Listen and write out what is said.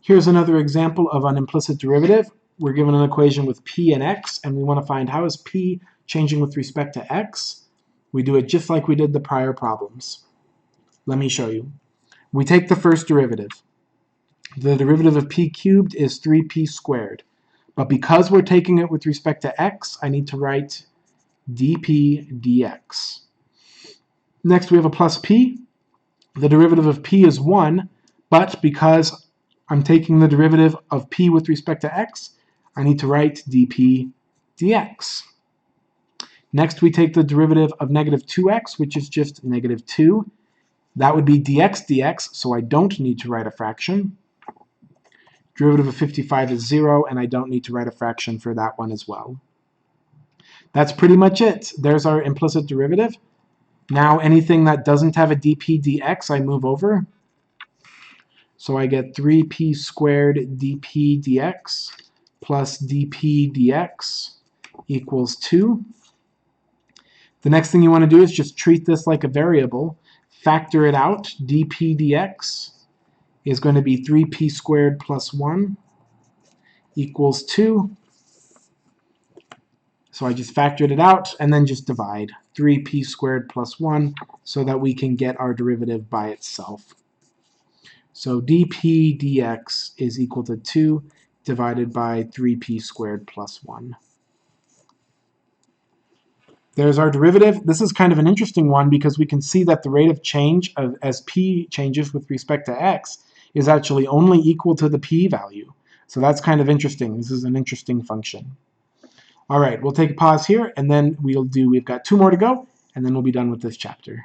Here's another example of an implicit derivative. We're given an equation with p and x, and we want to find how is p changing with respect to x. We do it just like we did the prior problems. Let me show you. We take the first derivative. The derivative of p cubed is 3p squared. But because we're taking it with respect to x, I need to write dp dx. Next, we have a plus p. The derivative of p is 1, but because I'm taking the derivative of p with respect to x, I need to write dp dx. Next, we take the derivative of negative 2x, which is just negative 2. That would be dx dx, so I don't need to write a fraction. Derivative of 55 is 0, and I don't need to write a fraction for that one as well. That's pretty much it. There's our implicit derivative. Now anything that doesn't have a dp dx, I move over. So I get 3p squared dp dx plus dp dx equals 2. The next thing you want to do is just treat this like a variable. Factor it out. dp dx is going to be 3p squared plus 1 equals 2. So I just factored it out and then just divide 3p squared plus 1 so that we can get our derivative by itself. So dp dx is equal to 2 divided by 3p squared plus 1. There's our derivative. This is kind of an interesting one because we can see that the rate of change as p changes with respect to x is actually only equal to the p value. So that's kind of interesting. This is an interesting function. All right, we'll take a pause here, and then we've got 2 more to go, and then we'll be done with this chapter.